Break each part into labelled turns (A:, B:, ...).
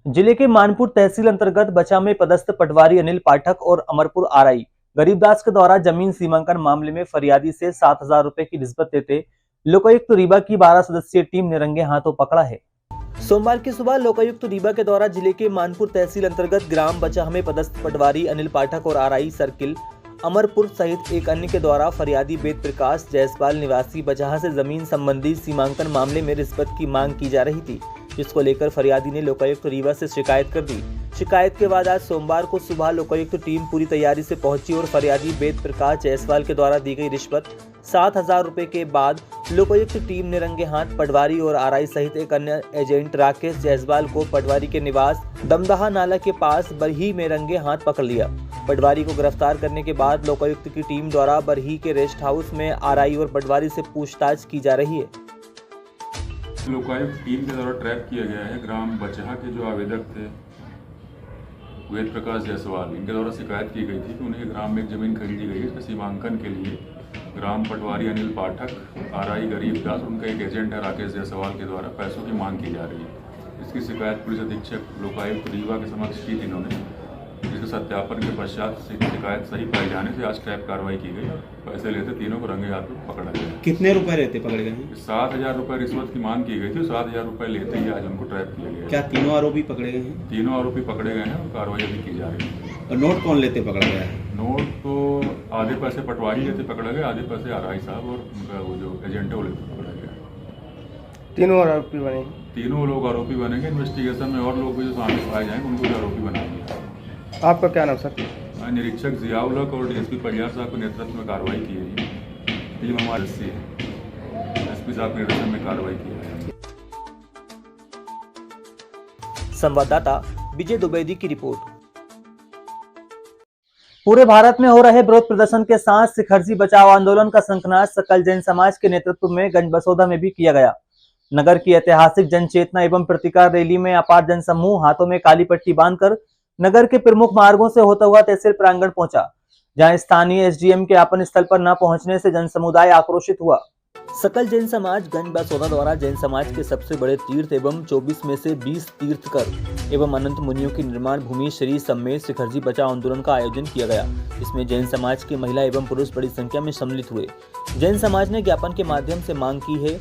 A: जिले के मानपुर तहसील अंतर्गत बचा में पदस्थ पटवारी अनिल पाठक और अमरपुर आरआई गरीबदास के द्वारा जमीन सीमांकन मामले में फरियादी से 7,000 रुपए की रिश्वत लेते लोकायुक्त रीवा की 12 सदस्यीय टीम ने रंगे हाथों पकड़ा है। सोमवार की सुबह लोकायुक्त रीवा के द्वारा जिले के मानपुर तहसील अंतर्गत ग्राम बचाह में पदस्थ पटवारी अनिल पाठक और आरआई सर्किल अमरपुर सहित एक अन्य के द्वारा फरियादी वेद प्रकाश जायसवाल निवासी बचाह से जमीन संबंधी सीमांकन मामले में रिश्वत की मांग की जा रही थी, जिसको लेकर फरियादी ने लोकायुक्त रीवा से शिकायत कर दी। शिकायत के बाद आज सोमवार को सुबह लोकायुक्त टीम पूरी तैयारी से पहुंची और फरियादी वेद प्रकाश जायसवाल के द्वारा दी गई रिश्वत 7,000 रुपए के बाद लोकायुक्त टीम ने रंगे हाथ पटवारी और आरआई सहित एक अन्य एजेंट राकेश जायसवाल को पटवारी के निवास दमदहा नाला के पास बरही में रंगे हाथ पकड़ लिया। पटवारी को गिरफ्तार करने के बाद लोकायुक्त की टीम द्वारा बरही के रेस्ट हाउस में आरआई और पटवारी से पूछताछ की जा रही है।
B: लोकायुक्त टीम के द्वारा ट्रैप किया गया है ग्राम बचाह के जो आवेदक थे वेद प्रकाश जायसवाल, इनके द्वारा शिकायत की गई थी कि उन्हें ग्राम में एक जमीन खरीदी गई है। इसके सीमांकन के लिए ग्राम पटवारी अनिल पाठक, आरआई गरीबदास, उनका एक एजेंट है राकेश जायसवाल के द्वारा पैसों की मांग की जा रही है। इसकी शिकायत पुलिस अधीक्षक लोकायुक्त रीवा के समक्ष की थी इन्होंने, जिसके सत्यापन के पश्चात शिकायत सही पाए जाने से आज ट्रैप कार्रवाई की गई। पैसे लेते तीनों को रंगे हाथ पकड़ा गया।
C: कितने रुपए रहते पकड़े गए?
B: 7,000 रुपये रिश्वत की मांग की गई थी। 7,000 रुपये लेते ही आज उनको ट्रैप किया गया।
C: क्या तीनों आरोपी पकड़े गए हैं?
B: तीनों आरोपी पकड़े गए हैं और कार्रवाई अभी की जा रही है।
C: और नोट कौन लेते पकड़ा गया है?
B: नोट तो आधे पैसे पटवारी लेते पकड़ा गया, आधे पैसे आरआई साहब और उनका वो जो एजेंट है वो लेते पकड़ा गया।
D: तीनों आरोपी बने?
B: तीनों लोग आरोपी बनेंगे। इन्वेस्टिगेशन में और लोग भी जो सामने पाए जाएंगे उनको भी आरोपी बनाएंगे।
D: आपका क्या नाम सर?
B: निरीक्षक जियाउल हक और डीएसपी परिहार साहब के नेतृत्व में कार्रवाई की है। टीम हमारे से एसपी साहब के नेतृत्व में कार्रवाई की है।
A: संवाददाता विजय दुबेदी की रिपोर्ट। पूरे भारत में हो रहे विरोध प्रदर्शन के साथ शिखरजी बचाओ आंदोलन का शंखनाद सकल जैन समाज के नेतृत्व में गंजबसौदा में भी किया गया। नगर की ऐतिहासिक जन चेतना एवं प्रतिकार रैली में अपार जन समूह हाथों में काली पट्टी बांधकर नगर के प्रमुख मार्गों से होता हुआ तहसील प्रांगण पहुंचा, जहां स्थानीय एसडीएम के आपन स्थल पर न पहुंचने से जन समुदाय आक्रोशित हुआ। सकल जैन समाज गंजबसौदा द्वारा जैन समाज के सबसे बड़े तीर्थ एवं 24 में से 20 तीर्थकर एवं अनंत मुनियों की निर्माण भूमि श्री समेत शिखरजी बचाओ आंदोलन का आयोजन किया गया। इसमें जैन समाज के महिला एवं पुरुष बड़ी संख्या में सम्मिलित हुए। जैन समाज ने ज्ञापन के माध्यम से मांग की है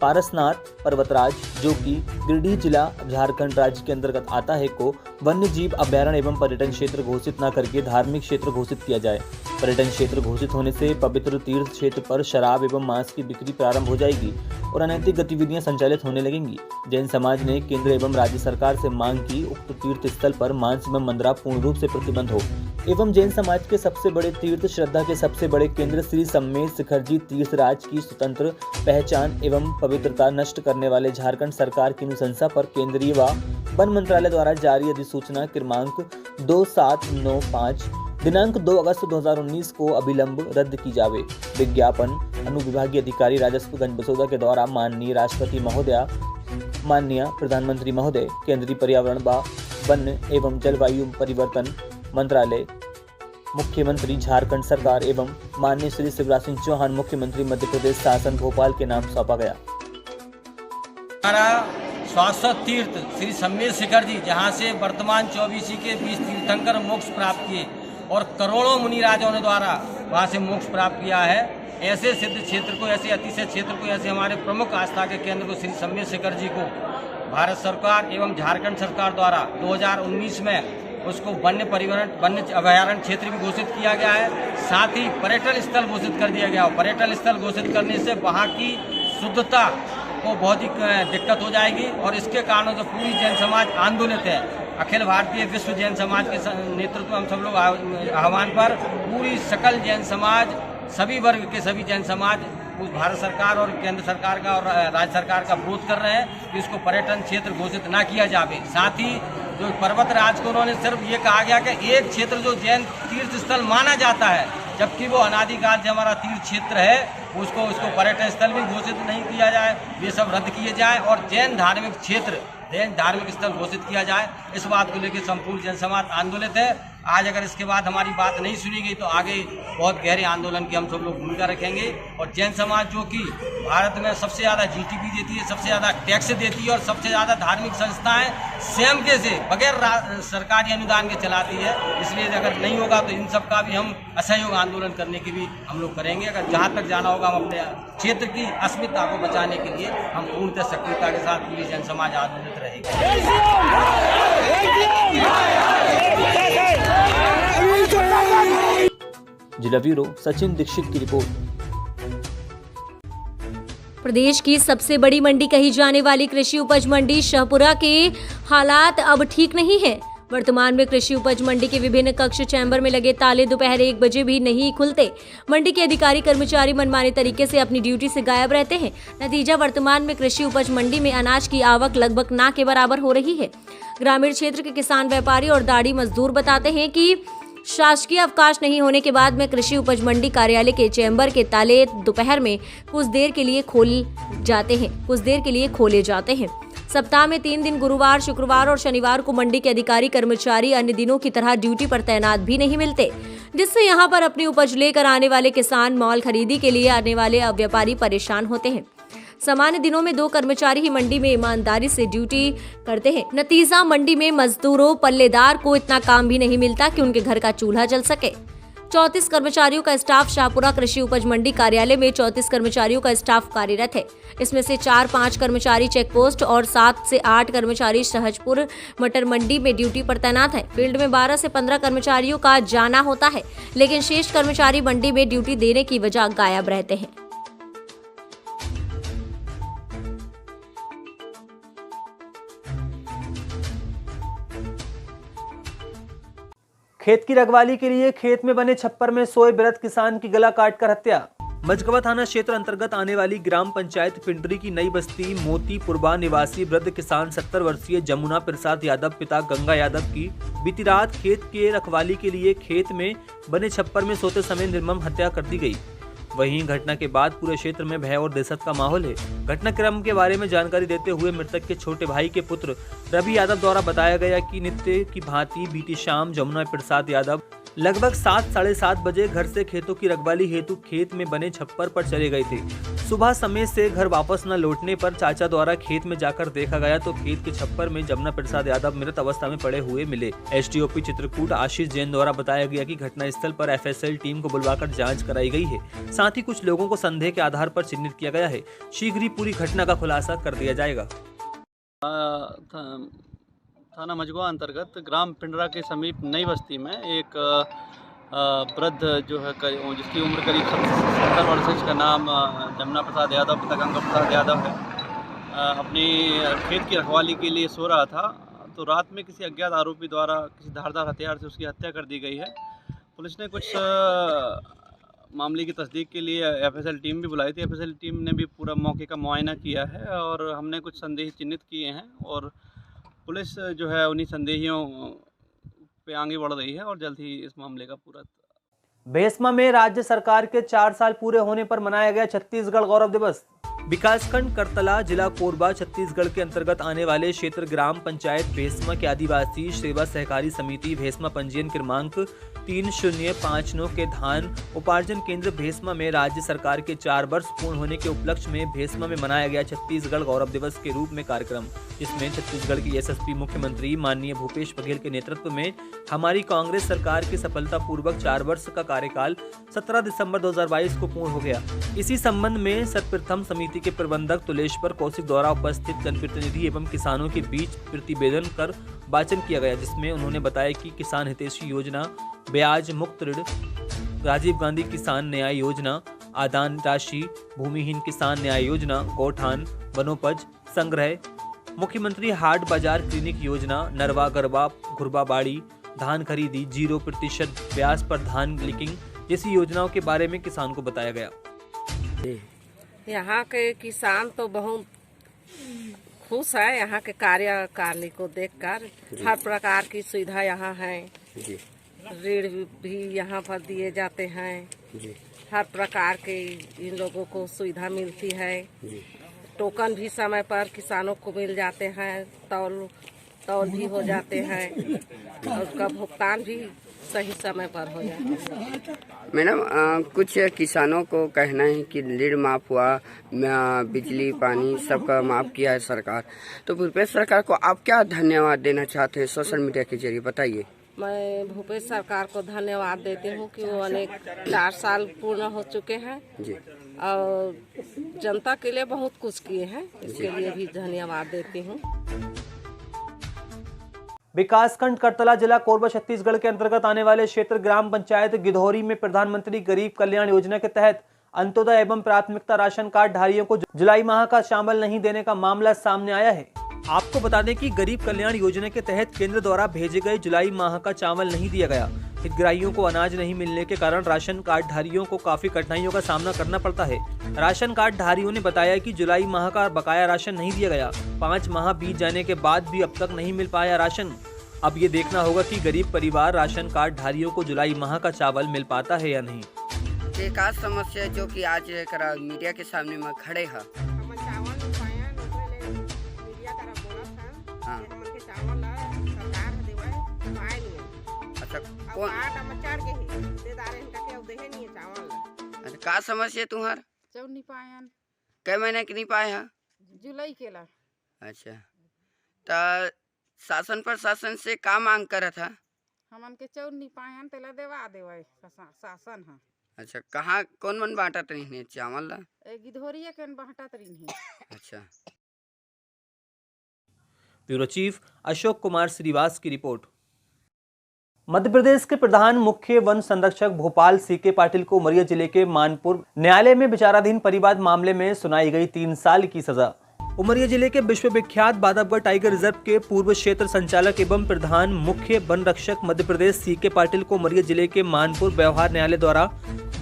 A: पारसनाथ पर्वतराज, जो कि गिरिडीह जिला झारखंड राज्य के अंतर्गत आता है, को वन्य जीव अभ्यारण्य एवं पर्यटन क्षेत्र घोषित न करके धार्मिक क्षेत्र घोषित किया जाए। पर्यटन क्षेत्र घोषित होने से पवित्र तीर्थ क्षेत्र पर शराब एवं मांस की बिक्री प्रारंभ हो जाएगी और अनैतिक गतिविधियां संचालित होने लगेंगी। जैन समाज ने केंद्र एवं राज्य सरकार से मांग की उक्त तीर्थ स्थल पर मांस एवं मंदरा पूर्ण रूप से प्रतिबंध हो एवं जैन समाज के सबसे बड़े तीर्थ श्रद्धा के सबसे बड़े केंद्र श्री समेत शिखरजी तीर्थराज की स्वतंत्र पहचान एवं पवित्रता नष्ट करने वाले झारखंड सरकार की अनुशंसा पर केंद्रीय व वन मंत्रालय द्वारा जारी अधिसूचना क्रमांक 2795 दिनांक 2 अगस्त 2019 को अभिलंब रद्द की जावे। विज्ञापन अनुविभागीय अधिकारी राजस्व गंजबसौदा के द्वारा माननीय राष्ट्रपति महोदय, माननीय प्रधानमंत्री महोदय, केंद्रीय पर्यावरण व वन एवं जलवायु परिवर्तन मंत्रालय, मुख्यमंत्री झारखंड सरकार एवं माननीय श्री शिवराज सिंह चौहान मुख्यमंत्री मध्य प्रदेश शासन भोपाल के नाम सौंपा गया।
E: हमारा शाश्वत तीर्थ श्री समेत शिखरजी, जहाँ से वर्तमान 24 के 20 तीर्थंकर मोक्ष प्राप्त किए और करोड़ों मुनि राजाओं ने द्वारा वहाँ से मोक्ष प्राप्त किया है। ऐसे सिद्ध क्षेत्र को, ऐसे अतिशय क्षेत्र को, ऐसे हमारे प्रमुख आस्था के केंद्र को श्री समेत शिखरजी को भारत सरकार एवं झारखंड सरकार द्वारा 2019 में उसको वन्य अभयारण्य क्षेत्र भी घोषित किया गया है। साथ ही पर्यटन स्थल घोषित कर दिया गया। पर्यटन स्थल घोषित करने से वहाँ की शुद्धता को बहुत ही दिक्कत हो जाएगी और इसके कारण जो पूरी जैन समाज आंदोलित है। अखिल भारतीय विश्व जैन समाज के नेतृत्व में हम सब लोग आह्वान पर पूरी सकल जैन समाज, सभी वर्ग के सभी जैन समाज भारत सरकार और केंद्र सरकार का और राज्य सरकार का विरोध कर रहे हैं कि इसको पर्यटन क्षेत्र घोषित ना किया जावे। साथ ही जो पर्वतराज को उन्होंने सिर्फ ये कहा गया कि एक क्षेत्र जो जैन तीर्थ स्थल माना जाता है, जबकि वो अनादिकाल से हमारा तीर्थ क्षेत्र है, उसको पर्यटन स्थल भी घोषित नहीं किया जाए। ये सब रद्द किए जाए और जैन धार्मिक क्षेत्र, जैन धार्मिक स्थल घोषित किया जाए। इस बात को लेकर संपूर्ण जन समाज आंदोलित है। आज अगर इसके बाद हमारी बात नहीं सुनी गई तो आगे बहुत गहरे आंदोलन की हम सब लोग भूमिका रखेंगे। और जैन समाज जो कि भारत में सबसे ज़्यादा जीडीपी देती है, सबसे ज़्यादा टैक्स देती है और सबसे ज़्यादा धार्मिक संस्थाएं स्वयं के से बगैर सरकारी अनुदान के चलाती है, इसलिए अगर नहीं होगा तो इन सब का भी हम असहयोग आंदोलन करने की भी हम लोग करेंगे। अगर जहाँ तक जाना होगा हम अपने क्षेत्र की अस्मिता को बचाने के लिए हम पूर्णतः सक्रियता के साथ पूरी जन समाज आंदोलित रहेगी।
A: जिला ब्यूरो सचिन दीक्षित की रिपोर्ट।
F: प्रदेश की सबसे बड़ी मंडी कही जाने वाली कृषि उपज मंडी शाहपुरा के हालात अब ठीक नहीं है। वर्तमान में कृषि उपज मंडी के विभिन्न कक्ष चैम्बर में लगे ताले दोपहर 1 बजे भी नहीं खुलते। मंडी के अधिकारी कर्मचारी मनमाने तरीके से अपनी ड्यूटी से गायब रहते हैं। नतीजा वर्तमान में कृषि उपज मंडी में अनाज की आवक लगभग ना के बराबर हो रही है। ग्रामीण क्षेत्र के किसान, व्यापारी और दाढ़ी मजदूर बताते हैं कि शासकीय अवकाश नहीं होने के बाद में कृषि उपज मंडी कार्यालय के चैम्बर के ताले दोपहर में कुछ देर के लिए खोले जाते हैं। सप्ताह में 3 दिन गुरुवार, शुक्रवार और शनिवार को मंडी के अधिकारी कर्मचारी अन्य दिनों की तरह ड्यूटी पर तैनात भी नहीं मिलते, जिससे यहां पर अपनी उपज लेकर आने वाले किसान, मॉल खरीदी के लिए आने वाले व्यापारी परेशान होते हैं। सामान्य दिनों में 2 कर्मचारी ही मंडी में ईमानदारी से ड्यूटी करते हैं। नतीजा मंडी में मजदूरों, पल्लेदार को इतना काम भी नहीं मिलता कि उनके घर का चूल्हा जल सके। 34 कर्मचारियों का स्टाफ शाहपुरा कृषि उपज मंडी कार्यालय में 34 कर्मचारियों का स्टाफ कार्यरत है। इसमें से 4-5 कर्मचारी चेक पोस्ट और 7 से 8 कर्मचारी सहजपुर मटर मंडी में ड्यूटी पर तैनात हैं। फील्ड में 12 से 15 कर्मचारियों का जाना होता है, लेकिन शेष कर्मचारी मंडी में ड्यूटी देने की वजह गायब रहते हैं।
A: खेत की रखवाली के लिए खेत में बने छप्पर में सोए वृद्ध किसान की गला काटकर हत्या। मझगवा थाना क्षेत्र अंतर्गत आने वाली ग्राम पंचायत पिंडरी की नई बस्ती मोतीपुरबा निवासी वृद्ध किसान 70 वर्षीय जमुना प्रसाद यादव पिता गंगा यादव की बीती रात खेत के रखवाली के लिए खेत में बने छप्पर में सोते समय निर्मम हत्या कर दी गई। वहीं घटना के बाद पूरे क्षेत्र में भय और दहशत का माहौल है। घटनाक्रम के बारे में जानकारी देते हुए मृतक के छोटे भाई के पुत्र रवि यादव द्वारा बताया गया कि नित्य की भांति बीती शाम जमुना प्रसाद यादव लगभग 7-7:30 बजे घर से खेतों की रखवाली हेतु खेत में बने छप्पर पर चले गए थे। सुबह समय से घर वापस न लौटने पर चाचा द्वारा खेत में जाकर देखा गया तो खेत के छप्पर में जमुना प्रसाद यादव मृत अवस्था में पड़े हुए मिले। एसडीओपी चित्रकूट आशीष जैन द्वारा बताया गया कि घटनास्थल पर एफएसएल टीम को बुलवाकर जांच कराई गई है। साथ ही कुछ लोगों को संदेह के आधार पर चिन्हित किया गया है। शीघ्र ही पूरी घटना का खुलासा कर दिया जाएगा।
G: थाना मझगवा अंतर्गत ग्राम पिंडरा के समीप नई बस्ती में एक वृद्ध जो है जिसकी उम्र करीब 70 वर्ष है, इसका नाम जमुना प्रसाद यादव पिता गंगा प्रसाद यादव है, अपनी खेत की रखवाली के लिए सो रहा था तो रात में किसी अज्ञात आरोपी द्वारा किसी धारदार हथियार से उसकी हत्या कर दी गई है। पुलिस ने कुछ मामले की तस्दीक के लिए एफएसएल टीम भी बुलाई थी। एफएसएल टीम ने भी पूरा मौके का मुआयना किया है और हमने कुछ संदेह चिन्हित किए हैं और पुलिस जो है उन्हीं संदेहियों पे आगे बढ़ रही है और जल्द ही इस मामले का पूरा।
A: भेस्मा में राज्य सरकार के 4 साल पूरे होने पर मनाया गया छत्तीसगढ़ गौरव दिवस। विकासखंड करतला, जिला कोरबा, छत्तीसगढ़ के अंतर्गत आने वाले क्षेत्र ग्राम पंचायत भेस्मा के आदिवासी सेवा सहकारी समिति भेस्मा पंजीयन क्रमांक 3059 के धान उपार्जन केंद्र भेस्मा में राज्य सरकार के 4 वर्ष पूर्ण होने के उपलक्ष्य में भेस्मा में मनाया गया छत्तीसगढ़ गौरव दिवस के रूप में कार्यक्रम, जिसमें छत्तीसगढ़ की यशस्वी मुख्यमंत्री माननीय भूपेश बघेल के नेतृत्व में हमारी कांग्रेस सरकार के सफलतापूर्वक 4 वर्ष का कार्यकाल 17 दिसंबर 2022 को पूर्ण हो गया। इसी संबंध में सर्वप्रथम समिति के प्रबंधक तुलेश्वर कौशिक द्वारा उपस्थित जनप्रतिनिधि एवं किसानों के बीच प्रतिवेदन कर वाचन किया गया, जिसमें उन्होंने बताया कि किसान हितैषी योजना, ब्याज मुक्त ऋण, राजीव गांधी किसान न्याय योजना, आदान राशि, भूमिहीन किसान न्याय योजना, गौठान वनोपज संग्रह, मुख्यमंत्री हाट बाजार क्लिनिक योजना, नरवा गरबा घुरबा बाड़ी, धान खरीदी, 0% ब्याज पर धान लिंकिंग जैसी योजनाओं के बारे में किसान को बताया गया।
H: यहाँ के किसान तो बहुत खुश है। यहाँ के कार्यकारिणी को देखकर हर प्रकार की सुविधा यहाँ है। ऋण भी यहाँ पर दिए जाते हैं। हर प्रकार के इन लोगों को सुविधा मिलती है। टोकन भी समय पर किसानों को मिल जाते हैं। तौल तौल भी हो जाते हैं और उसका भुगतान भी सही समय पर हो जाता है।
I: मैडम कुछ किसानों को कहना है कि ऋण माफ हुआ, बिजली पानी सबका माफ किया है सरकार, तो भूपेश सरकार को आप क्या धन्यवाद देना चाहते हैं सोशल मीडिया के जरिए, बताइए।
H: मैं भूपेश सरकार को धन्यवाद देती हूँ कि वो अनेक 4 साल पूर्ण हो चुके हैं
I: जी,
H: और जनता के लिए बहुत कुछ किए हैं, इसके लिए भी धन्यवाद देती हूँ।
A: विकासखंड करतला, जिला कोरबा, छत्तीसगढ़ के अंतर्गत आने वाले क्षेत्र ग्राम पंचायत गिधौरी में प्रधानमंत्री गरीब कल्याण योजना के तहत अंत्योदय एवं प्राथमिकता राशन कार्ड धारियों को जुलाई माह का चावल नहीं देने का मामला सामने आया है। आपको बता दें कि गरीब कल्याण योजना के तहत केंद्र द्वारा भेजे गए जुलाई माह का चावल नहीं दिया गया। हितग्राहियों को अनाज नहीं मिलने के कारण राशन कार्ड धारियों को काफी कठिनाइयों का सामना करना पड़ता है। राशन कार्ड धारियों ने बताया कि जुलाई माह का बकाया राशन नहीं दिया गया। 5 माह बीत जाने के बाद भी अब तक नहीं मिल पाया राशन। अब ये देखना होगा कि गरीब परिवार राशन कार्ड धारियों को जुलाई माह का चावल मिल पाता है या नहीं।
I: एक आज समस्या जो कि आज मीडिया के सामने में खड़े है। अच्छा कौन अच्छा का समस्या तुम्हार
J: चौ नहीं पायन
I: कै महीने के नहीं पाए है
J: जुलाई केला।
I: अच्छा तो शासन प्रशासन से का मांग करा था?
J: हमन के चौ नहीं पायन तेला देवा देवे शासन है।
I: अच्छा कहाँ कौन मन बांटत नहीं चावल ला?
J: गिधौरिया के बांटत रही।
I: अच्छा।
A: ब्यूरो चीफ अशोक कुमार श्रीवास की रिपोर्ट। मध्य प्रदेश के प्रधान मुख्य वन संरक्षक भोपाल सीके पाटिल को उमरिया जिले के मानपुर न्यायालय में विचाराधीन परिवाद मामले में सुनाई गई 3 साल की सजा। उमरिया जिले के विश्वविख्यात बांधवगढ़ टाइगर रिजर्व के पूर्व क्षेत्र संचालक एवं प्रधान मुख्य वन रक्षक मध्य प्रदेश सीके पाटिल को उमरिया जिले के मानपुर व्यवहार न्यायालय द्वारा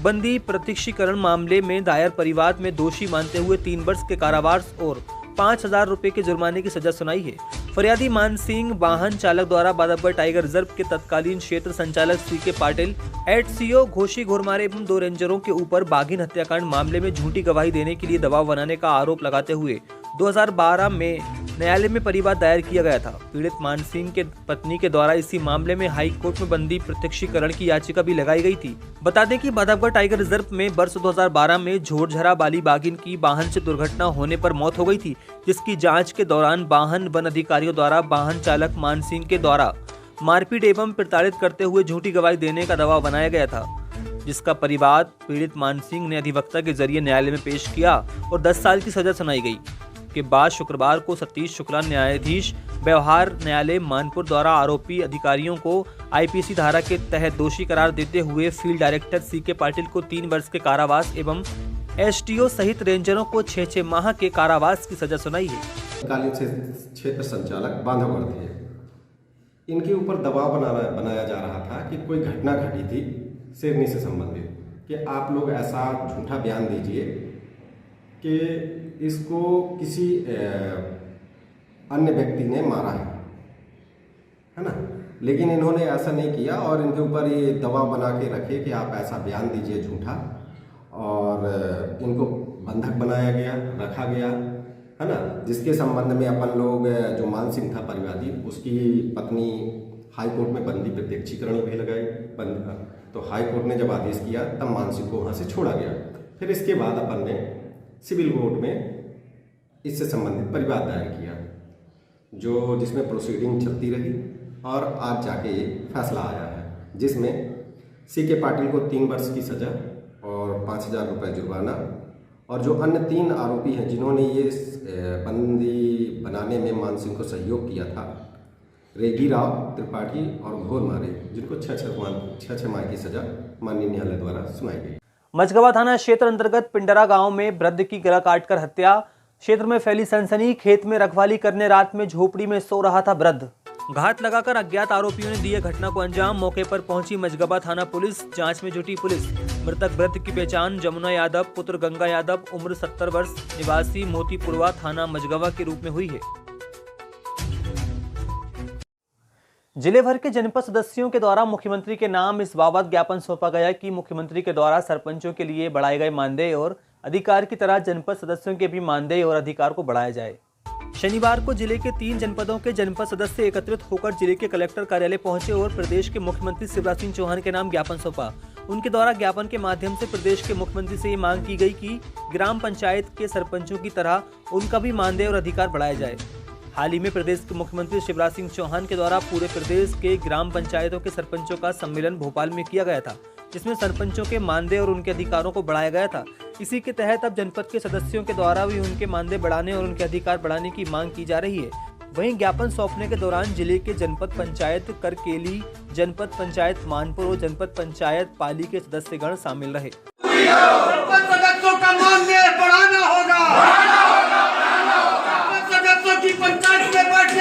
A: बंदी प्रत्यक्षीकरण मामले में दायर परिवाद में दोषी मानते हुए 3 वर्ष के कारावास और 5,000 रुपए के जुर्माने की सजा सुनाई है। फरियादी मान सिंह वाहन चालक द्वारा बांधवगढ़ टाइगर रिजर्व के तत्कालीन क्षेत्र संचालक सीके पाटिल, एडसीओ घोषी घोरमारे एवं 2 रेंजरों के ऊपर बाघिन हत्याकांड मामले में झूठी गवाही देने के लिए दबाव बनाने का आरोप लगाते हुए 2012 में न्यायालय में परिवाद दायर किया गया था। पीड़ित मान सिंह के पत्नी के द्वारा इसी मामले में हाई कोर्ट में बंदी प्रत्यक्षीकरण की याचिका भी लगाई गई थी। बता दें कि बांधवगढ़ टाइगर रिजर्व में वर्ष 2012 में झोरझरा बाली बाघिन की वाहन से दुर्घटना होने पर मौत हो गई थी, जिसकी जांच के दौरान वाहन वन अधिकारियों द्वारा वाहन चालक मान सिंह के द्वारा मारपीट एवं प्रताड़ित करते हुए झूठी गवाही देने का दबाव बनाया गया था, जिसका परिवाद पीड़ित मान सिंह ने अधिवक्ता के जरिए न्यायालय में पेश किया और 10 साल की सजा सुनाई गई। के बाद शुक्रवार को सतीश शुक्ला न्यायाधीश व्यवहार न्यायालय मानपुर द्वारा आरोपी अधिकारियों को आईपीसी धारा के तहत दोषी करार देते हुए फील्ड डायरेक्टर सीके पाटिल को 3 वर्ष के कारावास एवं एसटीओ सहित रेंजरों को 6 माह के कारावास की सजा सुनाई है।
K: तत्कालीन से क्षेत्र संचालक बांधवगढ़ थे। इनके ऊपर दबाव बनाया जा रहा था कि कोई घटना घटी थी शेरनी से संबंधित, कि आप लोग ऐसा झूठा बयान दीजिए कि इसको किसी अन्य व्यक्ति ने मारा है ना। लेकिन इन्होंने ऐसा नहीं किया और इनके ऊपर ये दबाव बना के रखे कि आप ऐसा बयान दीजिए झूठा, और इनको बंधक बनाया गया, रखा गया है ना। जिसके संबंध में अपन लोग जो मान सिंह था परिवादी, उसकी पत्नी हाई कोर्ट में बंदी प्रत्यक्षीकरण भी लगाई। तो हाई कोर्ट ने जब आदेश किया तब मान सिंह को वहाँ से छोड़ा गया। फिर इसके बाद अपन ने सिविल कोर्ट में इससे संबंधित परिवाद दायर किया, जो जिसमें प्रोसीडिंग चलती रही और आज जाके ये फैसला आया है, जिसमें सीके पाटिल को 3 वर्ष की सजा और 5,000 रुपये जुर्माना, और जो अन्य 3 आरोपी हैं जिन्होंने ये बंदी बनाने में मान सिंह को सहयोग किया था, रेड्डी राव, त्रिपाठी और घोरमारे, जिनको 6 माह की सजा माननीय न्यायालय द्वारा सुनाई गई।
A: मझगवा थाना क्षेत्र अंतर्गत पिंडरा गांव में वृद्ध की गला काटकर हत्या। क्षेत्र में फैली सनसनी। खेत में रखवाली करने रात में झोपड़ी में सो रहा था वृद्ध। घात लगाकर अज्ञात आरोपियों ने दिए घटना को अंजाम। मौके पर पहुंची मझगवा थाना पुलिस। जांच में जुटी पुलिस। मृतक वृद्ध की पहचान जमुना यादव पुत्र गंगा यादव उम्र 70 वर्ष निवासी मोतीपुरवा थाना मझगवा के रूप में हुई है। जिले भर के जनपद सदस्यों के द्वारा मुख्यमंत्री के नाम इस बाबत ज्ञापन सौंपा गया कि मुख्यमंत्री के द्वारा सरपंचों के लिए बढ़ाए गए मानदेय और अधिकार की तरह जनपद सदस्यों के भी मानदेय और अधिकार को बढ़ाया जाए। शनिवार को जिले के 3 जनपदों के जनपद सदस्य एकत्रित होकर जिले के कलेक्टर कार्यालय पहुंचे और प्रदेश के मुख्यमंत्री शिवराज सिंह चौहान के नाम ज्ञापन सौंपा। उनके द्वारा ज्ञापन के माध्यम से प्रदेश के मुख्यमंत्री से ये मांग की गई कि ग्राम पंचायत के सरपंचों की तरह उनका भी मानदेय और अधिकार बढ़ाया जाए। हाल ही में प्रदेश के मुख्यमंत्री शिवराज सिंह चौहान के द्वारा पूरे प्रदेश के ग्राम पंचायतों के सरपंचों का सम्मेलन भोपाल में किया गया था, जिसमें सरपंचों के मानदेय और उनके अधिकारों को बढ़ाया गया था। इसी के तहत अब जनपद के सदस्यों के द्वारा भी उनके मानदेय बढ़ाने और उनके अधिकार बढ़ाने की मांग की जा रही है। वहीं ज्ञापन सौंपने के दौरान जिले के जनपद पंचायत करकेली, जनपद पंचायत मानपुर और जनपद पंचायत पाली के सदस्यगण शामिल रहे।
L: सदस्यों का मानदेय बढ़ाना होगा।